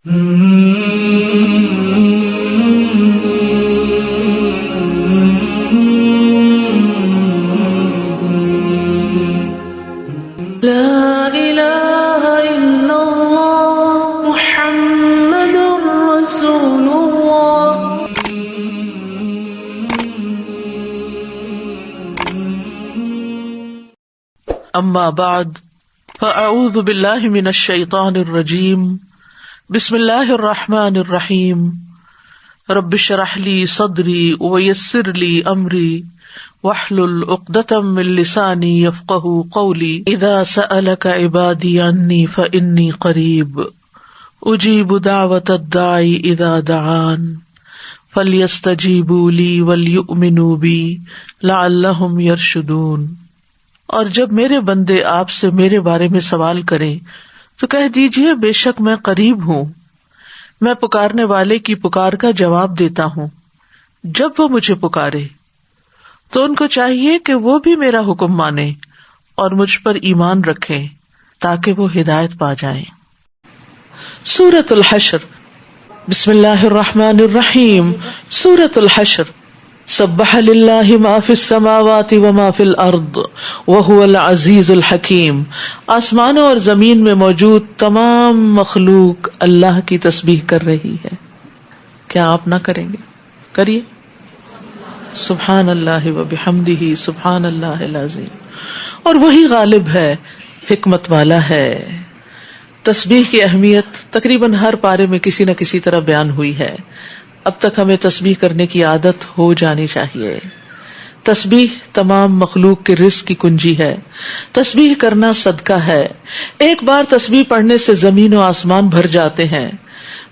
لا إله إلا الله محمد رسول الله. اما بعد فاعوذ باللہ من الشیطان الرجیم بسم اللہ الرحمن الرحیم رب اشرح لی صدری ویسر لی امری واحلل عقدۃ من لسانی یفقهوا قولی اذا سألک عبادی عنی فانی قریب اجیب دعوۃ الداعی اذا دعان فلیستجیبوا لی ولیؤمنوا بی لعلہم یرشدون. اور جب میرے بندے آپ سے میرے بارے میں سوال کریں تو کہہ دیجئے بے شک میں قریب ہوں، میں پکارنے والے کی پکار کا جواب دیتا ہوں. جب وہ مجھے پکارے تو ان کو چاہیے کہ وہ بھی میرا حکم مانیں اور مجھ پر ایمان رکھیں تاکہ وہ ہدایت پا جائیں. سورۃ الحشر. بسم اللہ الرحمن الرحیم. سورۃ الحشر. سبح للہ ما فی السماوات وما فی الارض وہو العزیز الحکیم. آسمانوں اور زمین میں موجود تمام مخلوق اللہ کی تسبیح کر رہی ہے. کیا آپ نہ کریں گے؟ کریے. سبحان اللہ وبحمدہ سبحان اللہ العظیم. اور وہی غالب ہے، حکمت والا ہے. تسبیح کی اہمیت تقریباً ہر پارے میں کسی نہ کسی طرح بیان ہوئی ہے. اب تک ہمیں تسبیح کرنے کی عادت ہو جانی چاہیے. تسبیح تمام مخلوق کے رزق کی کنجی ہے. تسبیح کرنا صدقہ ہے. ایک بار تسبیح پڑھنے سے زمین و آسمان بھر جاتے ہیں.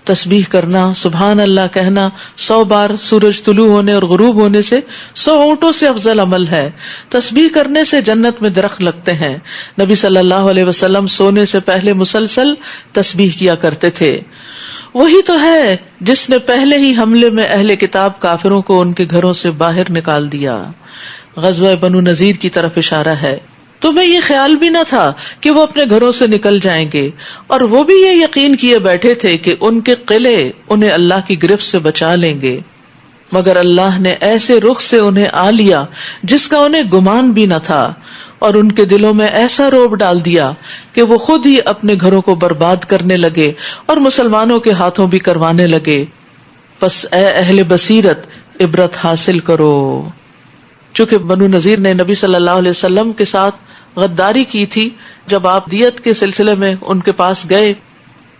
تسبیح کرنا، سبحان اللہ کہنا 100 بار سورج طلوع ہونے اور غروب ہونے سے 100 اونٹوں سے افضل عمل ہے. تسبیح کرنے سے جنت میں درخت لگتے ہیں. نبی صلی اللہ علیہ وسلم سونے سے پہلے مسلسل تسبیح کیا کرتے تھے. وہی تو ہے جس نے پہلے ہی حملے میں اہل کتاب کافروں کو ان کے گھروں سے باہر نکال دیا. غزوہ بنو نذیر کی طرف اشارہ ہے. تمہیں یہ خیال بھی نہ تھا کہ وہ اپنے گھروں سے نکل جائیں گے، اور وہ بھی یہ یقین کیے بیٹھے تھے کہ ان کے قلعے انہیں اللہ کی گرفت سے بچا لیں گے، مگر اللہ نے ایسے رخ سے انہیں آ لیا جس کا انہیں گمان بھی نہ تھا، اور ان کے دلوں میں ایسا رعب ڈال دیا کہ وہ خود ہی اپنے گھروں کو برباد کرنے لگے اور مسلمانوں کے ہاتھوں بھی کروانے لگے. پس اے اہل بصیرت عبرت حاصل کرو. چونکہ بنو نذیر نے نبی صلی اللہ علیہ وسلم کے ساتھ غداری کی تھی، جب آپ دیت کے سلسلے میں ان کے پاس گئے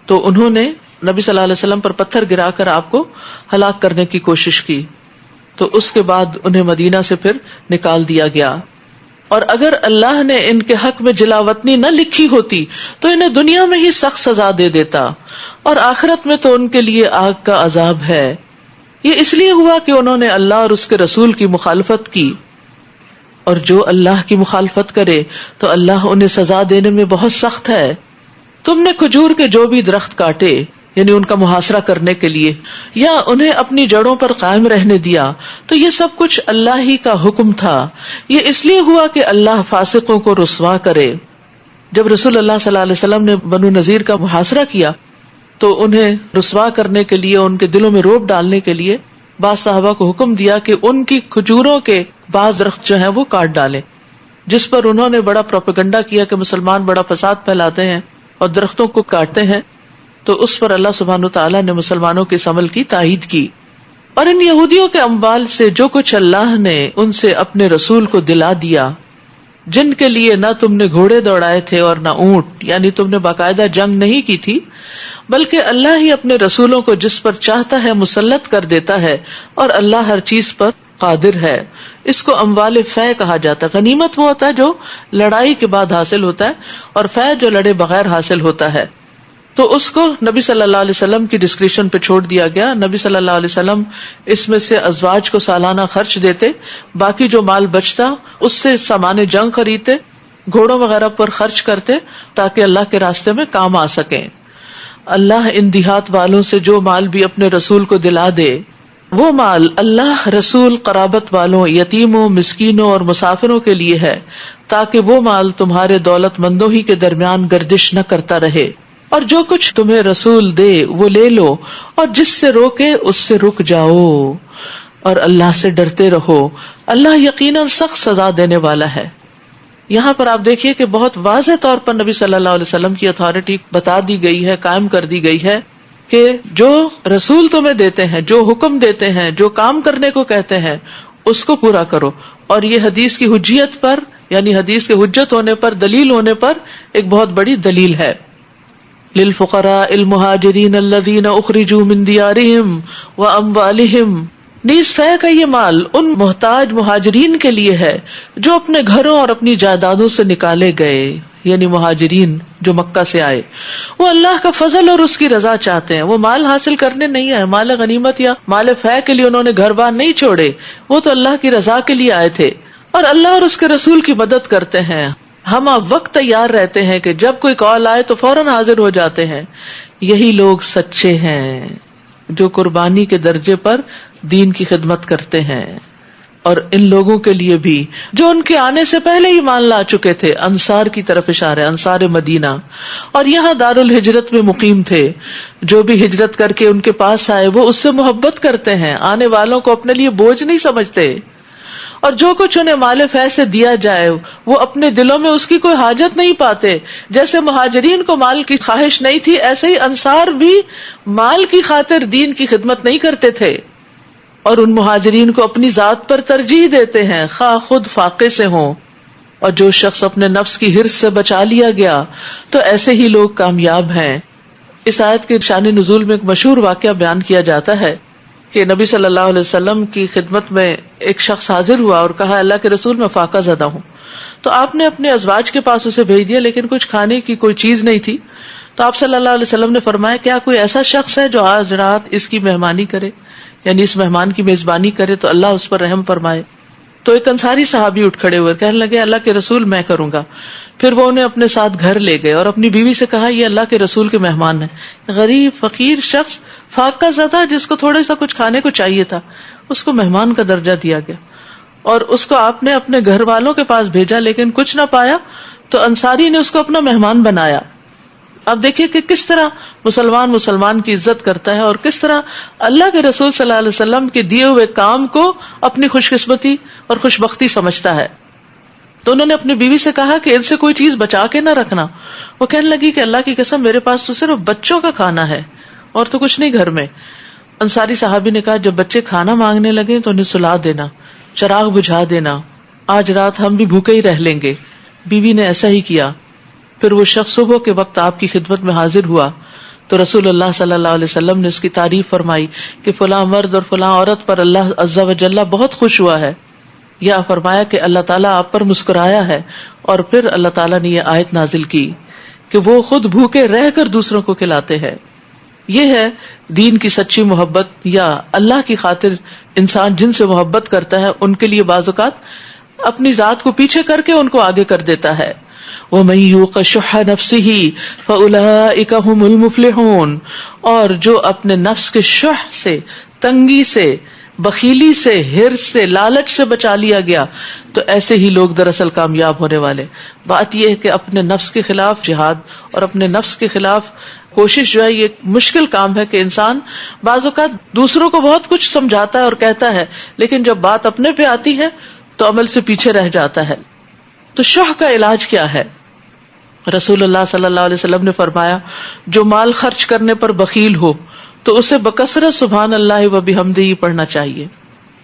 تو انہوں نے نبی صلی اللہ علیہ وسلم پر پتھر گرا کر آپ کو ہلاک کرنے کی کوشش کی. تو اس کے بعد انہیں مدینہ سے پھر نکال دیا گیا. اور اگر اللہ نے ان کے حق میں جلاوطنی نہ لکھی ہوتی تو انہیں دنیا میں ہی سخت سزا دے دیتا، اور آخرت میں تو ان کے لیے آگ کا عذاب ہے. یہ اس لیے ہوا کہ انہوں نے اللہ اور اس کے رسول کی مخالفت کی، اور جو اللہ کی مخالفت کرے تو اللہ انہیں سزا دینے میں بہت سخت ہے. تم نے کھجور کے جو بھی درخت کاٹے، یعنی ان کا محاصرہ کرنے کے لیے، یا انہیں اپنی جڑوں پر قائم رہنے دیا، تو یہ سب کچھ اللہ ہی کا حکم تھا. یہ اس لیے ہوا کہ اللہ فاسقوں کو رسوا کرے. جب رسول اللہ صلی اللہ علیہ وسلم نے بنو نذیر کا محاصرہ کیا تو انہیں رسوا کرنے کے لیے، ان کے دلوں میں رعب ڈالنے کے لیے بعض صحابہ کو حکم دیا کہ ان کی کھجوروں کے بعض درخت جو ہیں وہ کاٹ ڈالیں، جس پر انہوں نے بڑا پروپیگنڈا کیا کہ مسلمان بڑا فساد پھیلاتے ہیں اور درختوں کو کاٹتے ہیں. تو اس پر اللہ سبحانہ وتعالیٰ نے مسلمانوں کے اس عمل کی تائید کی. اور ان یہودیوں کے اموال سے جو کچھ اللہ نے ان سے اپنے رسول کو دلا دیا، جن کے لیے نہ تم نے گھوڑے دوڑائے تھے اور نہ اونٹ، یعنی تم نے باقاعدہ جنگ نہیں کی تھی، بلکہ اللہ ہی اپنے رسولوں کو جس پر چاہتا ہے مسلط کر دیتا ہے، اور اللہ ہر چیز پر قادر ہے. اس کو اموال فے کہا جاتا ہے. غنیمت وہ ہوتا ہے جو لڑائی کے بعد حاصل ہوتا ہے، اور فے جو لڑے بغیر حاصل ہوتا ہے. تو اس کو نبی صلی اللہ علیہ وسلم کی ڈسکریشن پہ چھوڑ دیا گیا. نبی صلی اللہ علیہ وسلم اس میں سے ازواج کو سالانہ خرچ دیتے، باقی جو مال بچتا اس سے سامان جنگ خریدتے، گھوڑوں وغیرہ پر خرچ کرتے تاکہ اللہ کے راستے میں کام آ سکیں. اللہ ان دیہات والوں سے جو مال بھی اپنے رسول کو دلا دے، وہ مال اللہ، رسول، قرابت والوں، یتیموں، مسکینوں اور مسافروں کے لیے ہے، تاکہ وہ مال تمہارے دولت مندوں ہی کے درمیان گردش نہ کرتا رہے. اور جو کچھ تمہیں رسول دے وہ لے لو، اور جس سے روکے اس سے رک جاؤ، اور اللہ سے ڈرتے رہو، اللہ یقیناً سخت سزا دینے والا ہے۔ یہاں پر آپ دیکھیے کہ بہت واضح طور پر نبی صلی اللہ علیہ وسلم کی اتھارٹی بتا دی گئی ہے، قائم کر دی گئی ہے کہ جو رسول تمہیں دیتے ہیں، جو حکم دیتے ہیں، جو کام کرنے کو کہتے ہیں، اس کو پورا کرو۔ اور یہ حدیث کی حجیت پر، یعنی حدیث کے حجت ہونے پر، دلیل ہونے پر ایک بہت بڑی دلیل ہے۔ للفقراء المہاجرین الذین اخرجوا من دیارہم واموالہم، نیز فے کا یہ مال ان محتاج مہاجرین کے لیے ہے جو اپنے گھروں اور اپنی جائیدادوں سے نکالے گئے، یعنی مہاجرین جو مکہ سے آئے۔ وہ اللہ کا فضل اور اس کی رضا چاہتے ہیں، وہ مال حاصل کرنے نہیں آئے، مال غنیمت یا مال فے کے لیے انہوں نے گھر بار نہیں چھوڑے، وہ تو اللہ کی رضا کے لیے آئے تھے، اور اللہ اور اس کے رسول کی مدد کرتے ہیں۔ ہم اب وقت تیار رہتے ہیں کہ جب کوئی کال آئے تو فوراً حاضر ہو جاتے ہیں۔ یہی لوگ سچے ہیں جو قربانی کے درجے پر دین کی خدمت کرتے ہیں۔ اور ان لوگوں کے لیے بھی جو ان کے آنے سے پہلے ہی مان لا چکے تھے، انصار کی طرف اشارہ، انصار مدینہ، اور یہاں دار الہجرت میں مقیم تھے، جو بھی ہجرت کر کے ان کے پاس آئے وہ اس سے محبت کرتے ہیں، آنے والوں کو اپنے لیے بوجھ نہیں سمجھتے، اور جو کچھ انہیں مال فے سے دیا جائے وہ اپنے دلوں میں اس کی کوئی حاجت نہیں پاتے۔ جیسے مہاجرین کو مال کی خواہش نہیں تھی، ایسے ہی انصار بھی مال کی خاطر دین کی خدمت نہیں کرتے تھے، اور ان مہاجرین کو اپنی ذات پر ترجیح دیتے ہیں، خواہ خود فاقے سے ہوں۔ اور جو شخص اپنے نفس کی حرص سے بچا لیا گیا تو ایسے ہی لوگ کامیاب ہیں۔ اس آیت کے شان نزول میں ایک مشہور واقعہ بیان کیا جاتا ہے کہ نبی صلی اللہ علیہ وسلم کی خدمت میں ایک شخص حاضر ہوا اور کہا، اللہ کے رسول میں فاقہ زدہ ہوں۔ تو آپ نے اپنے ازواج کے پاس اسے بھیج دیا، لیکن کچھ کھانے کی کوئی چیز نہیں تھی۔ تو آپ صلی اللہ علیہ وسلم نے فرمایا، کیا کوئی ایسا شخص ہے جو آج رات اس کی مہمانی کرے، یعنی اس مہمان کی میزبانی کرے تو اللہ اس پر رحم فرمائے۔ تو ایک انصاری صحابی اٹھ کھڑے ہوئے، کہنے لگے، اللہ کے رسول میں کروں گا۔ پھر وہ انہیں اپنے ساتھ گھر لے گئے اور اپنی بیوی سے کہا، یہ اللہ کے رسول کے مہمان ہیں۔ غریب فقیر شخص، فاقہ زدہ، جس کو تھوڑا سا کچھ کھانے کو چاہیے تھا، اس کو مہمان کا درجہ دیا گیا، اور اس کو آپ نے اپنے گھر والوں کے پاس بھیجا، لیکن کچھ نہ پایا تو انصاری نے اس کو اپنا مہمان بنایا۔ اب دیکھیے کہ کس طرح مسلمان کی عزت کرتا ہے، اور کس طرح اللہ کے رسول صلی اللہ علیہ وسلم کے دیے ہوئے کام کو اپنی خوش قسمتی اور خوش بختی سمجھتا ہے۔ تو انہوں نے اپنی بیوی سے کہا کہ ان سے کوئی چیز بچا کے نہ رکھنا۔ وہ کہنے لگی کہ اللہ کی قسم، میرے پاس تو صرف بچوں کا کھانا ہے اور تو کچھ نہیں گھر میں۔ انصاری صحابی نے کہا، جب بچے کھانا مانگنے لگے تو انہیں سلا دینا، چراغ بجھا دینا، آج رات ہم بھی بھوکے ہی رہ لیں گے۔ بیوی نے ایسا ہی کیا۔ پھر وہ شخص صبح کے وقت آپ کی خدمت میں حاضر ہوا تو رسول اللہ صلی اللہ علیہ وسلم نے اس کی تعریف فرمائی کہ فلاں مرد اور فلاں عورت پر اللہ عز و جل بہت خوش ہوا ہے، یا فرمایا کہ اللہ تعالیٰ آپ پر مسکرایا ہے، اور پھر اللہ تعالیٰ نے یہ آیت نازل کی کہ وہ خود بھوکے رہ کر دوسروں کو کھلاتے ہیں۔ یہ ہے دین کی سچی محبت، یا اللہ کی خاطر انسان جن سے محبت کرتا ہے ان کے لیے بعض اوقات اپنی ذات کو پیچھے کر کے ان کو آگے کر دیتا ہے۔ وَمَن يُوقَ شُحَّ نَفْسِهِ فَأُولَٰئِكَ هُمُ الْمُفْلِحُونَ، اور جو اپنے نفس کے شح سے، تنگی سے، بخیلی سے، حرص سے، لالچ سے بچا لیا گیا تو ایسے ہی لوگ دراصل کامیاب ہونے والے۔ بات یہ ہے کہ اپنے نفس کے خلاف جہاد اور اپنے نفس کے خلاف کوشش جو ہے، یہ مشکل کام ہے کہ انسان بعض اوقات دوسروں کو بہت کچھ سمجھاتا ہے اور کہتا ہے، لیکن جب بات اپنے پہ آتی ہے تو عمل سے پیچھے رہ جاتا ہے۔ تو شح کا علاج کیا ہے؟ رسول اللہ صلی اللہ علیہ وسلم نے فرمایا، جو مال خرچ کرنے پر بخیل ہو تو اسے بکثرت سبحان اللہ و بحمدہ پڑھنا چاہیے۔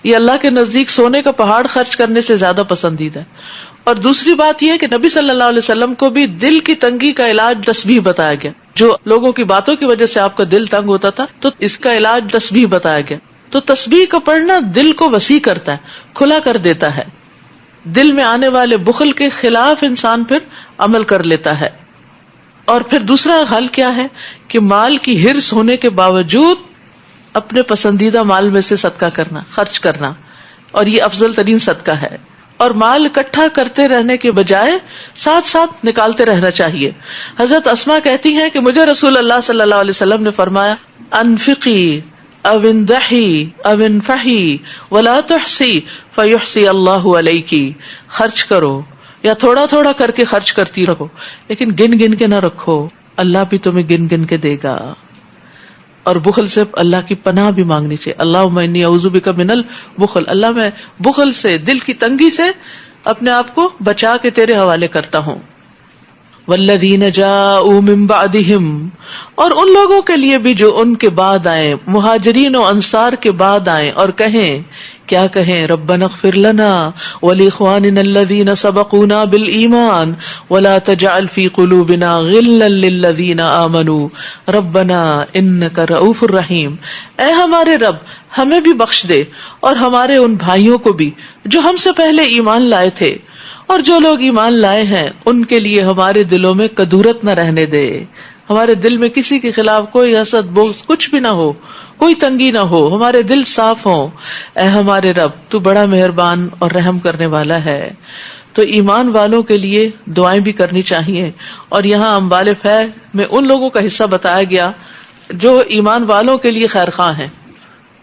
یہ اللہ کے نزدیک سونے کا پہاڑ خرچ کرنے سے زیادہ پسندیدہ ہے۔ اور دوسری بات یہ ہے کہ نبی صلی اللہ علیہ وسلم کو بھی دل کی تنگی کا علاج تسبیح بتایا گیا۔ جو لوگوں کی باتوں کی وجہ سے آپ کا دل تنگ ہوتا تھا تو اس کا علاج تسبیح بتایا گیا۔ تو تسبیح کا پڑھنا دل کو وسیع کرتا ہے، کھلا کر دیتا ہے، دل میں آنے والے بخل کے خلاف انسان پھر عمل کر لیتا ہے۔ اور پھر دوسرا حل کیا ہے کہ مال کی حرص ہونے کے باوجود اپنے پسندیدہ مال میں سے صدقہ کرنا، خرچ کرنا، اور یہ افضل ترین صدقہ ہے۔ اور مال اکٹھا کرتے رہنے کے بجائے ساتھ ساتھ نکالتے رہنا چاہیے۔ حضرت اسماء کہتی ہیں کہ مجھے رسول اللہ صلی اللہ علیہ وسلم نے فرمایا، انفقی او اندحی او انفحی ولا تحسی فیحسی اللہ علیکی، خرچ کرو یا تھوڑا تھوڑا کر کے خرچ کرتی رہو، لیکن گن گن کے نہ رکھو، اللہ بھی تمہیں گن گن کے دے گا. اور بخل سے اللہ کی پناہ بھی مانگنی چاہیے. اللہم انی اعوذ بک من البخل، اللہ میں بخل سے، دل کی تنگی سے اپنے آپ کو بچا کے تیرے حوالے کرتا ہوں. والذین جاءوا من بعدہم، اور ان لوگوں کے لیے بھی جو ان کے بعد آئے، مہاجرین و انصار کے بعد آئے اور کہیں، کیا کہیں، ربنا اغفر لنا ولاخواننا الذین سبقونا بالایمان ولا تجعل فی قلوبنا غلا للذین آمنوا ربنا انک رؤوف الرحیم. اے ہمارے رب، ہمیں بھی بخش دے اور ہمارے ان بھائیوں کو بھی جو ہم سے پہلے ایمان لائے تھے، اور جو لوگ ایمان لائے ہیں ان کے لیے ہمارے دلوں میں کدورت نہ رہنے دے. ہمارے دل میں کسی کے خلاف کوئی حسد، بغض کچھ بھی نہ ہو، کوئی تنگی نہ ہو، ہمارے دل صاف ہوں. اے ہمارے رب، تو بڑا مہربان اور رحم کرنے والا ہے. تو ایمان والوں کے لیے دعائیں بھی کرنی چاہیے. اور یہاں اموال فیض میں ان لوگوں کا حصہ بتایا گیا جو ایمان والوں کے لیے خیر خواہ ہیں،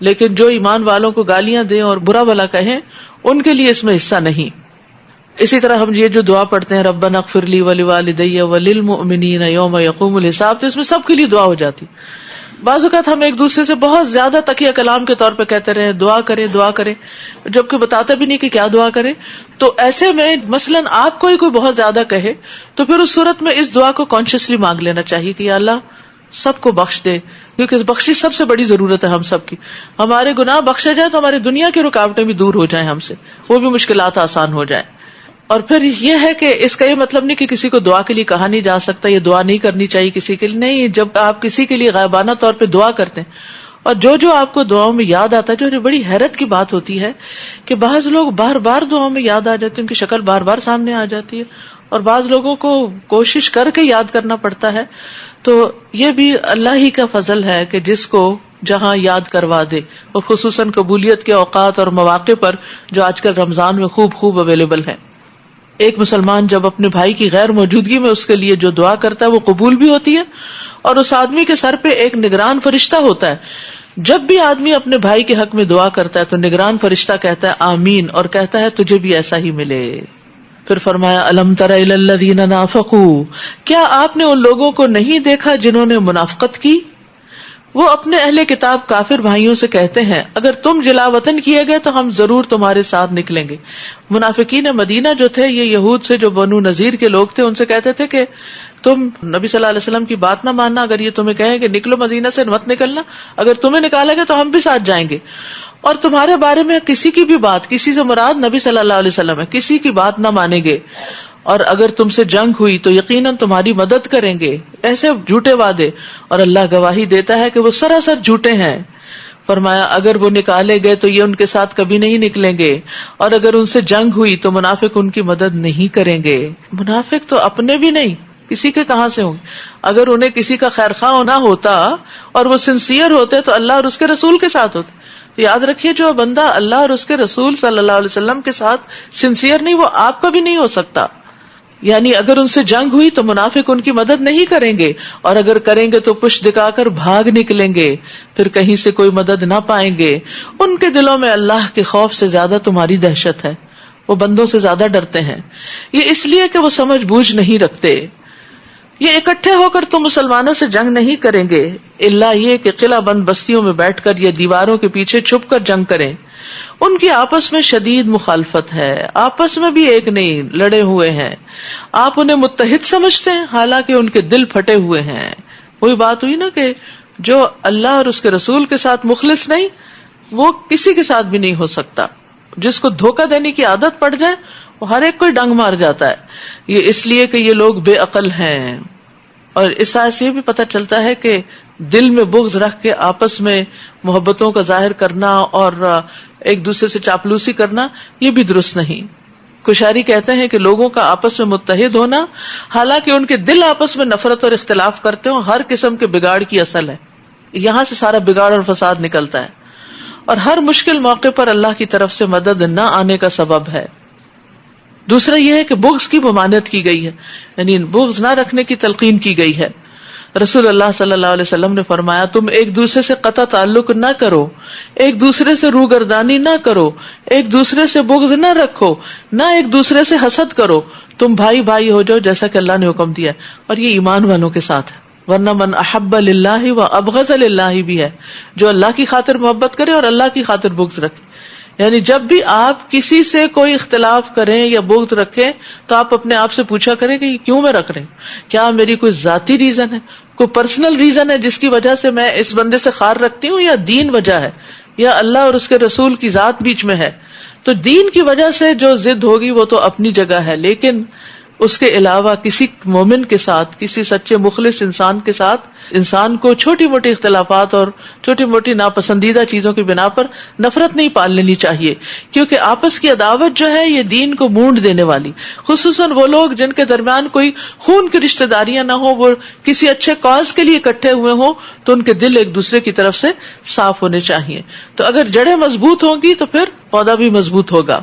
لیکن جو ایمان والوں کو گالیاں دیں اور برا بھلا کہیں ان کے لیے اس میں حصہ نہیں. اسی طرح ہم یہ جو دعا پڑھتے ہیں ربنا اغفر لی ولوالدی وللمؤمنین یوم یقوم الحساب، تو اس میں سب کے لیے دعا ہو جاتی. بعض اوقات ہم ایک دوسرے سے بہت زیادہ تکیہ کلام کے طور پہ کہتے رہے دعا کریں دعا کریں، جبکہ بتاتے بھی نہیں کہ کیا دعا کریں. تو ایسے میں مثلاً آپ کو ہی کوئی بہت زیادہ کہے تو پھر اس صورت میں اس دعا کو کانشیسلی مانگ لینا چاہیے کہ یا اللہ سب کو بخش دے، کیونکہ اس بخشش سب سے بڑی ضرورت ہے ہم سب کی. ہمارے گناہ بخشے جائیں تو ہماری دنیا کی رکاوٹیں بھی دور ہو جائیں ہم سے، وہ بھی مشکلات آسان ہو جائیں. اور پھر یہ ہے کہ اس کا یہ مطلب نہیں کہ کسی کو دعا کے لیے کہا نہیں جا سکتا، یہ دعا نہیں کرنی چاہیے کسی کے لیے. نہیں، جب آپ کسی کے لیے غائبانہ طور پہ دعا کرتے ہیں اور جو آپ کو دعاؤں میں یاد آتا ہے، جو بڑی حیرت کی بات ہوتی ہے کہ بعض لوگ بار بار دعاؤں میں یاد آ جاتے ہیں، ان کی شکل بار بار سامنے آ جاتی ہے، اور بعض لوگوں کو کوشش کر کے یاد کرنا پڑتا ہے. تو یہ بھی اللہ ہی کا فضل ہے کہ جس کو جہاں یاد کروا دے، اور خصوصاً قبولیت کے اوقات اور مواقع پر جو آج کل رمضان میں خوب اویلیبل ہے. ایک مسلمان جب اپنے بھائی کی غیر موجودگی میں اس کے لیے جو دعا کرتا ہے وہ قبول بھی ہوتی ہے، اور اس آدمی کے سر پہ ایک نگران فرشتہ ہوتا ہے. جب بھی آدمی اپنے بھائی کے حق میں دعا کرتا ہے تو نگران فرشتہ کہتا ہے آمین، اور کہتا ہے تجھے بھی ایسا ہی ملے. پھر فرمایا الم تر الی الذین نافقوا، کیا آپ نے ان لوگوں کو نہیں دیکھا جنہوں نے منافقت کی؟ وہ اپنے اہل کتاب کافر بھائیوں سے کہتے ہیں اگر تم جلا وطن کیے گئے تو ہم ضرور تمہارے ساتھ نکلیں گے. منافقین مدینہ جو تھے، یہ یہود سے جو بنو نذیر کے لوگ تھے، ان سے کہتے تھے کہ تم نبی صلی اللہ علیہ وسلم کی بات نہ ماننا، اگر یہ تمہیں کہیں کہ نکلو مدینہ سے مت نکلنا، اگر تمہیں نکالیں گے تو ہم بھی ساتھ جائیں گے. اور تمہارے بارے میں کسی کی بھی بات، کسی سے مراد نبی صلی اللہ علیہ وسلم ہے، کسی کی بات نہ مانیں گے، اور اگر تم سے جنگ ہوئی تو یقیناً تمہاری مدد کریں گے. ایسے جھوٹے وعدے، اور اللہ گواہی دیتا ہے کہ وہ سراسر جھوٹے ہیں. فرمایا اگر وہ نکالے گئے تو یہ ان کے ساتھ کبھی نہیں نکلیں گے، اور اگر ان سے جنگ ہوئی تو منافق ان کی مدد نہیں کریں گے. منافق تو اپنے بھی نہیں، کسی کے کہاں سے ہوں گے؟ اگر انہیں کسی کا خیر خواہ نہ ہوتا اور وہ سنسیئر ہوتے تو اللہ اور اس کے رسول کے ساتھ ہوتے. تو یاد رکھیے جو بندہ اللہ اور اس کے رسول صلی اللہ علیہ وسلم کے ساتھ سنسیئر نہیں، وہ آپ کا بھی نہیں ہو سکتا. یعنی اگر ان سے جنگ ہوئی تو منافق ان کی مدد نہیں کریں گے، اور اگر کریں گے تو پشت دکھا کر بھاگ نکلیں گے، پھر کہیں سے کوئی مدد نہ پائیں گے. ان کے دلوں میں اللہ کے خوف سے زیادہ تمہاری دہشت ہے، وہ بندوں سے زیادہ ڈرتے ہیں. یہ اس لیے کہ وہ سمجھ بوجھ نہیں رکھتے. یہ اکٹھے ہو کر تم مسلمانوں سے جنگ نہیں کریں گے، الا یہ کہ قلعہ بند بستیوں میں بیٹھ کر یا دیواروں کے پیچھے چھپ کر جنگ کریں. ان کی آپس میں شدید مخالفت ہے، آپس میں بھی ایک نہیں، لڑے ہوئے ہیں. آپ انہیں متحد سمجھتے ہیں حالانکہ ان کے دل پھٹے ہوئے ہیں. وہی بات ہوئی نا کہ جو اللہ اور اس کے رسول کے ساتھ مخلص نہیں، وہ کسی کے ساتھ بھی نہیں ہو سکتا. جس کو دھوکہ دینے کی عادت پڑ جائے وہ ہر ایک کوئی ڈنگ مار جاتا ہے. یہ اس لیے کہ یہ لوگ بے عقل ہیں. اور اس آیت سے یہ بھی پتہ چلتا ہے کہ دل میں بغض رکھ کے آپس میں محبتوں کا ظاہر کرنا اور ایک دوسرے سے چاپلوسی کرنا یہ بھی درست نہیں. کشاری کہتے ہیں کہ لوگوں کا آپس میں متحد ہونا حالانکہ ان کے دل آپس میں نفرت اور اختلاف کرتے ہوں ہر قسم کے بگاڑ کی اصل ہے. یہاں سے سارا بگاڑ اور فساد نکلتا ہے، اور ہر مشکل موقع پر اللہ کی طرف سے مدد نہ آنے کا سبب ہے. دوسرا یہ ہے کہ بغض کی ممانعت کی گئی ہے، یعنی بغض نہ رکھنے کی تلقین کی گئی ہے. رسول اللہ صلی اللہ علیہ وسلم نے فرمایا تم ایک دوسرے سے قطع تعلق نہ کرو، ایک دوسرے سے روگردانی نہ کرو، ایک دوسرے سے بغض نہ رکھو، نہ ایک دوسرے سے حسد کرو، تم بھائی بھائی ہو جاؤ جیسا کہ اللہ نے حکم دیا ہے. اور یہ ایمان والوں کے ساتھ ہے. ورنہ من احب للہ و ابغض للہ بھی ہے، جو اللہ کی خاطر محبت کرے اور اللہ کی خاطر بغض رکھے. یعنی جب بھی آپ کسی سے کوئی اختلاف کریں یا بغض رکھیں تو آپ اپنے آپ سے پوچھا کریں کہ یہ کیوں میں رکھ رہے ہیں، کیا میری کوئی ذاتی ریزن ہے، کوئی پرسنل ریزن ہے جس کی وجہ سے میں اس بندے سے خار رکھتی ہوں، یا دین وجہ ہے، یا اللہ اور اس کے رسول کی ذات بیچ میں ہے. تو دین کی وجہ سے جو ضد ہوگی وہ تو اپنی جگہ ہے، لیکن اس کے علاوہ کسی مومن کے ساتھ، کسی سچے مخلص انسان کے ساتھ انسان کو چھوٹی موٹی اختلافات اور چھوٹی موٹی ناپسندیدہ چیزوں کی بنا پر نفرت نہیں پال لینی چاہیے، کیونکہ آپس کی عداوت جو ہے یہ دین کو مونڈ دینے والی، خصوصاً وہ لوگ جن کے درمیان کوئی خون کی رشتہ داریاں نہ ہو، وہ کسی اچھے کاز کے لیے اکٹھے ہوئے ہوں تو ان کے دل ایک دوسرے کی طرف سے صاف ہونے چاہیے. تو اگر جڑیں مضبوط ہوں گی تو پھر پودا بھی مضبوط ہوگا.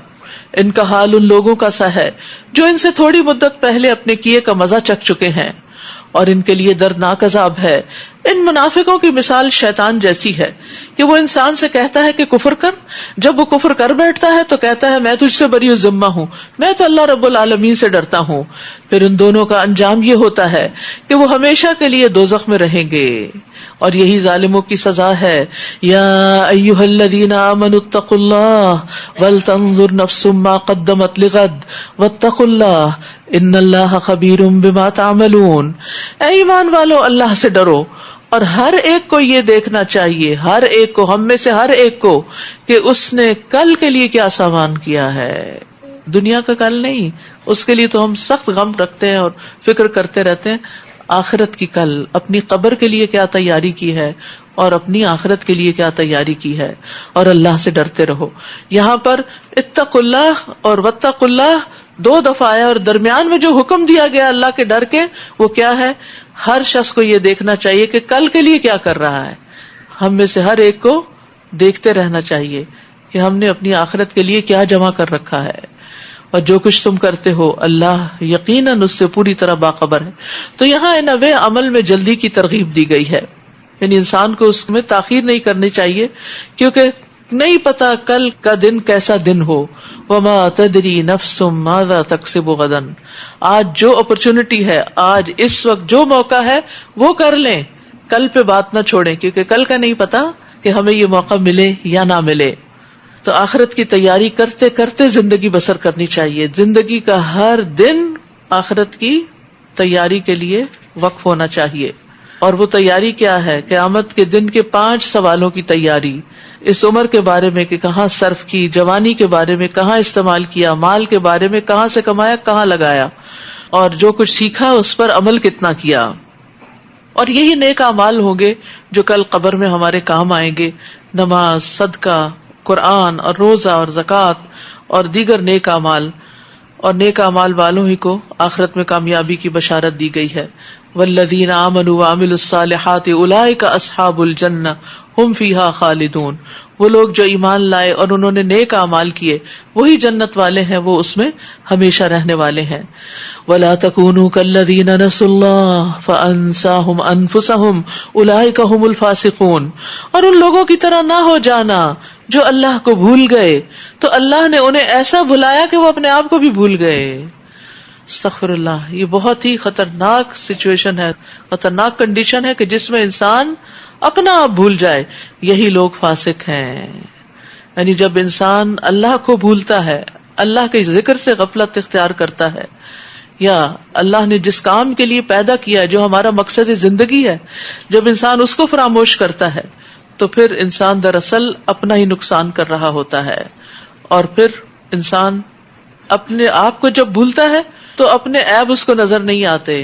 ان کا حال ان لوگوں کا سا ہے جو ان سے تھوڑی مدت پہلے اپنے کیے کا مزہ چکھ چکے ہیں، اور ان کے لیے دردناک عذاب ہے. ان منافقوں کی مثال شیطان جیسی ہے کہ وہ انسان سے کہتا ہے کہ کفر کر، جب وہ کفر کر بیٹھتا ہے تو کہتا ہے میں تجھ سے بری ذمہ ہوں، میں تو اللہ رب العالمین سے ڈرتا ہوں. پھر ان دونوں کا انجام یہ ہوتا ہے کہ وہ ہمیشہ کے لیے دوزخ میں رہیں گے، اور یہی ظالموں کی سزا ہے. یا ایھا الذین آمنوا اتقوا اللہ ولتنظر نفس ما قدمت لغد واتقوا اللہ ان اللہ خبیر بما تعملون. اے ایمان والو، اللہ سے ڈرو، اور ہر ایک کو یہ دیکھنا چاہیے، ہر ایک کو، ہم میں سے ہر ایک کو، کہ اس نے کل کے لیے کیا سامان کیا ہے. دنیا کا کل نہیں، اس کے لیے تو ہم سخت غم رکھتے ہیں اور فکر کرتے رہتے ہیں. آخرت کی کل، اپنی قبر کے لیے کیا تیاری کی ہے اور اپنی آخرت کے لیے کیا تیاری کی ہے، اور اللہ سے ڈرتے رہو. یہاں پر اتقوا اللہ اور واتقوا اللہ 2 دفعہ آیا، اور درمیان میں جو حکم دیا گیا اللہ کے ڈر کے، وہ کیا ہے؟ ہر شخص کو یہ دیکھنا چاہیے کہ کل کے لیے کیا کر رہا ہے. ہم میں سے ہر ایک کو دیکھتے رہنا چاہیے کہ ہم نے اپنی آخرت کے لیے کیا جمع کر رکھا ہے، اور جو کچھ تم کرتے ہو اللہ یقیناً اس سے پوری طرح باخبر ہے. تو یہاں نوے عمل میں جلدی کی ترغیب دی گئی ہے، یعنی انسان کو اس میں تاخیر نہیں کرنی چاہیے، کیونکہ نہیں پتا کل کا دن کیسا دن ہو. وما تدری نفس ماذا تکسب غدا. آج جو اپرچونٹی ہے، آج اس وقت جو موقع ہے وہ کر لیں، کل پہ بات نہ چھوڑیں، کیونکہ کل کا نہیں پتا کہ ہمیں یہ موقع ملے یا نہ ملے. تو آخرت کی تیاری کرتے کرتے زندگی بسر کرنی چاہیے. زندگی کا ہر دن آخرت کی تیاری کے لیے وقف ہونا چاہیے. اور وہ تیاری کیا ہے؟ قیامت کے دن کے 5 سوالوں کی تیاری. اس عمر کے بارے میں کہ کہاں صرف کی، جوانی کے بارے میں کہاں استعمال کیا، مال کے بارے میں کہاں سے کمایا، کہاں لگایا، اور جو کچھ سیکھا اس پر عمل کتنا کیا. اور یہی نیک اعمال ہوں گے جو کل قبر میں ہمارے کام آئیں گے. نماز، صدقہ، قرآن اور روزہ اور زکوٰۃ اور دیگر نیک اعمال. اور نیک اعمال والوں ہی کو آخرت میں کامیابی کی بشارت دی گئی ہے. والذین آمنوا وعملوا الصالحات اولئک اصحاب الجنہ ہم فیہا خالدون. وہ لوگ جو ایمان لائے اور انہوں نے نیک اعمال کیے وہی جنت والے ہیں، وہ اس میں ہمیشہ رہنے والے ہیں. ولا تکونوا کالذین نسوا اللہ فانساہم انفسہم اولئک هم الفاسقون. اور ان لوگوں کی طرح نہ ہو جانا جو اللہ کو بھول گئے تو اللہ نے انہیں ایسا بھلایا کہ وہ اپنے آپ کو بھی بھول گئے. استغفر اللہ. یہ بہت ہی خطرناک سچویشن ہے، خطرناک کنڈیشن ہے کہ جس میں انسان اپنا آپ بھول جائے. یہی لوگ فاسق ہیں. یعنی جب انسان اللہ کو بھولتا ہے، اللہ کے ذکر سے غفلت اختیار کرتا ہے، یا اللہ نے جس کام کے لیے پیدا کیا جو ہمارا مقصد زندگی ہے، جب انسان اس کو فراموش کرتا ہے تو پھر انسان دراصل اپنا ہی نقصان کر رہا ہوتا ہے. اور پھر انسان اپنے آپ کو جب بھولتا ہے تو اپنے عیب اس کو نظر نہیں آتے،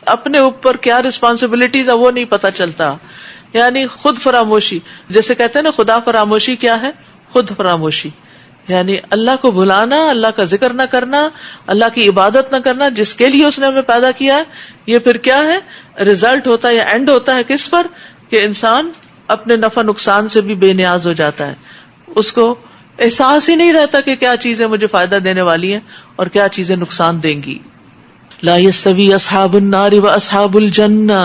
اپنے اوپر کیا رسپانسبلٹیز ہے وہ نہیں پتا چلتا. یعنی خود فراموشی، جیسے کہتے ہیں نا خدا فراموشی کیا ہے؟ خود فراموشی. یعنی اللہ کو بھلانا، اللہ کا ذکر نہ کرنا، اللہ کی عبادت نہ کرنا جس کے لیے اس نے ہمیں پیدا کیا ہے. یہ پھر کیا ہے؟ ریزلٹ ہوتا ہے یا اینڈ ہوتا ہے کس پر؟ کہ انسان اپنے نفع نقصان سے بھی بے نیاز ہو جاتا ہے. اس کو احساس ہی نہیں رہتا کہ کیا چیزیں مجھے فائدہ دینے والی ہیں اور کیا چیزیں نقصان دیں گی. لا يستوي اصحاب النار واصحاب الجنہ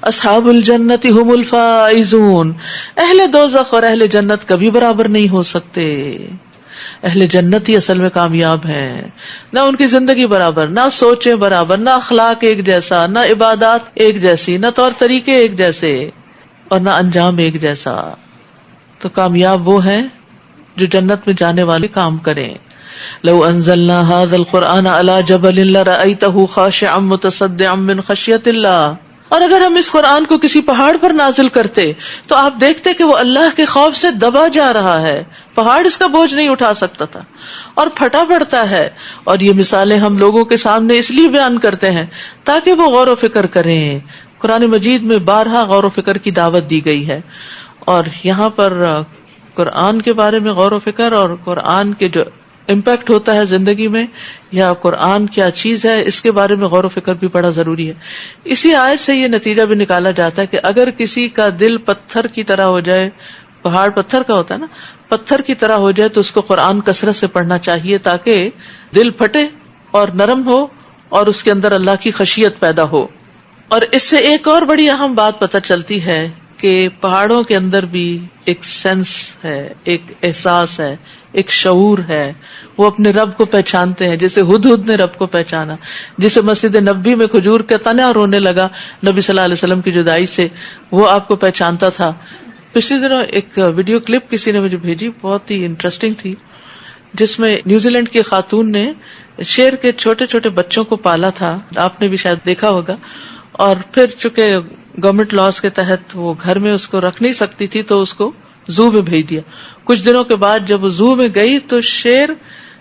اصحاب الجنۃ هم الفائزون. اہل دوزخ اور اہل جنت کبھی برابر نہیں ہو سکتے. اہل جنت ہی اصل میں کامیاب ہیں. نہ ان کی زندگی برابر، نہ سوچیں برابر، نہ اخلاق ایک جیسا، نہ عبادات ایک جیسی، نہ طور طریقے ایک جیسے، اور نہ انجام ایک جیسا. تو کامیاب وہ ہیں جو جنت میں جانے والے کام کریں. لو انزلنا هذا القرآن على جبل لرأيته خاشعا متصدعا من خشية الله. اور اگر ہم اس قرآن کو کسی پہاڑ پر نازل کرتے تو آپ دیکھتے کہ وہ اللہ کے خوف سے دبا جا رہا ہے. پہاڑ اس کا بوجھ نہیں اٹھا سکتا تھا اور پھٹا پڑتا ہے. اور یہ مثالیں ہم لوگوں کے سامنے اس لیے بیان کرتے ہیں تاکہ وہ غور و فکر کریں. قرآن مجید میں بارہا غور و فکر کی دعوت دی گئی ہے، اور یہاں پر قرآن کے بارے میں غور و فکر اور قرآن کے جو امپیکٹ ہوتا ہے زندگی میں، یا قرآن کیا چیز ہے، اس کے بارے میں غور و فکر بھی بڑا ضروری ہے. اسی آیت سے یہ نتیجہ بھی نکالا جاتا ہے کہ اگر کسی کا دل پتھر کی طرح ہو جائے، پہاڑ پتھر کا ہوتا ہے نا، پتھر کی طرح ہو جائے تو اس کو قرآن کثرت سے پڑھنا چاہیے تاکہ دل پھٹے اور نرم ہو اور اس کے اندر اللہ کی خشیت پیدا ہو. اور اس سے ایک اور بڑی اہم بات پتہ چلتی ہے کہ پہاڑوں کے اندر بھی ایک سینس ہے، ایک احساس ہے، ایک شعور ہے. وہ اپنے رب کو پہچانتے ہیں، جیسے ہدہد نے رب کو پہچانا، جسے مسجد نبوی میں کھجور کا تنا رونے لگا نبی صلی اللہ علیہ وسلم کی جدائی سے، وہ آپ کو پہچانتا تھا. پچھلے دنوں ایک ویڈیو کلپ کسی نے مجھے بھیجی، بہت ہی انٹرسٹنگ تھی، جس میں نیوزی لینڈ کی خاتون نے شیر کے چھوٹے چھوٹے بچوں کو پالا تھا. آپ نے بھی شاید دیکھا ہوگا. اور پھر چونکہ گورنمنٹ لاز کے تحت وہ گھر میں اس کو رکھ نہیں سکتی تھی تو اس کو زو میں بھیج دیا. کچھ دنوں کے بعد جب وہ زو میں گئی تو شیر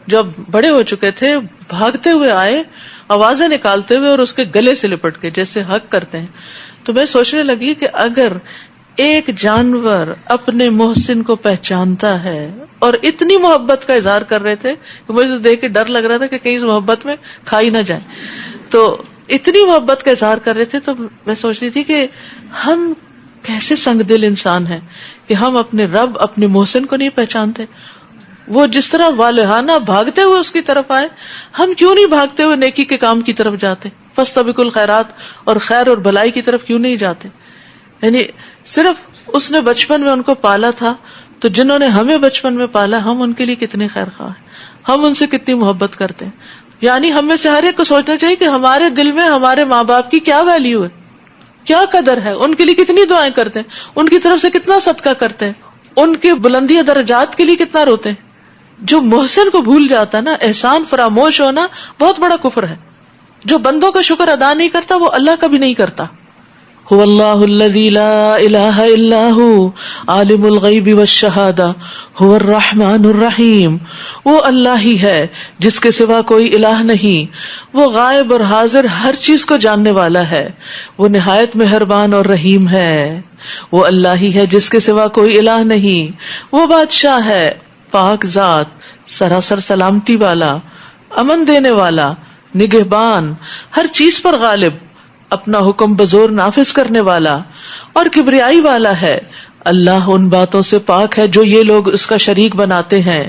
جب بڑے ہو چکے تھے بھاگتے ہوئے آئے، آوازیں نکالتے ہوئے، اور اس کے گلے سے لپٹ کے جیسے حق کرتے ہیں. تو میں سوچنے لگی کہ اگر ایک جانور اپنے محسن کو پہچانتا ہے، اور اتنی محبت کا اظہار کر رہے تھے کہ مجھے دیکھ کے ڈر لگ رہا تھا کہ کہیں اس محبت میں کھائی نہ جائے، تو اتنی محبت کا اظہار کر رہے تھے، تو میں سوچ رہی تھی کہ ہم کیسے سنگ دل انسان ہیں کہ ہم اپنے رب، اپنے محسن کو نہیں پہچانتے. وہ جس طرح والہانہ بھاگتے ہوئے اس کی طرف آئے، ہم کیوں نہیں بھاگتے ہوئے نیکی کے کام کی طرف جاتے؟ فاستبقوا الخیرات، اور خیر اور بھلائی کی طرف کیوں نہیں جاتے؟ یعنی صرف اس نے بچپن میں ان کو پالا تھا، تو جنہوں نے ہمیں بچپن میں پالا، ہم ان کے لیے کتنے خیر خواہ ہیں، ہم ان سے کتنی محبت کرتے ہیں. یعنی ہم میں سے ہر ایک کو سوچنا چاہیے کہ ہمارے دل میں ہمارے ماں باپ کی کیا ویلیو ہے، کیا قدر ہے، ان کے لیے کتنی دعائیں کرتے ہیں، ان کی طرف سے کتنا صدقہ کرتے ہیں، ان کے بلندی درجات کے لیے کتنا روتے ہیں. جو محسن کو بھول جاتا ہے نا، احسان فراموش ہونا بہت بڑا کفر ہے. جو بندوں کا شکر ادا نہیں کرتا وہ اللہ کا بھی نہیں کرتا. هو اللہ الذی لا الہ الا ہو عالم الغیب والشہادہ هو الرحمن الرحیم. وہ اللہ ہی ہے جس کے سوا کوئی الہ نہیں، وہ غائب اور حاضر ہر چیز کو جاننے والا ہے، وہ نہایت مہربان اور رحیم ہے. وہ اللہ ہی ہے جس کے سوا کوئی الہ نہیں، وہ بادشاہ ہے، پاک ذات، سراسر سلامتی والا، امن دینے والا، نگہبان، ہر چیز پر غالب، اپنا حکم بزور نافذ کرنے والا اور کبریائی والا ہے. اللہ ان باتوں سے پاک ہے جو یہ لوگ اس کا شریک بناتے ہیں.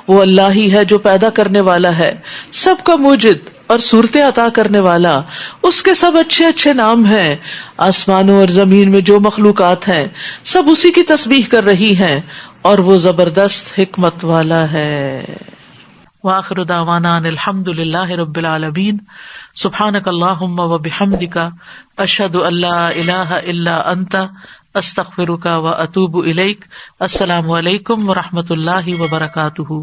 وہ اللہ ہی ہے جو پیدا کرنے والا ہے، سب کا موجد اور صورتیں عطا کرنے والا. اس کے سب اچھے اچھے نام ہیں. آسمانوں اور زمین میں جو مخلوقات ہیں سب اسی کی تسبیح کر رہی ہیں، اور وہ زبردست حکمت والا ہے. وآخر دعوانا ان الحمد للہ رب العالمین. سبحانک اللہم وبحمدک، اشہد ان لا الہ الا انت، استغفرک واتوب الیک. السلام علیکم ورحمۃ اللہ وبرکاتہ.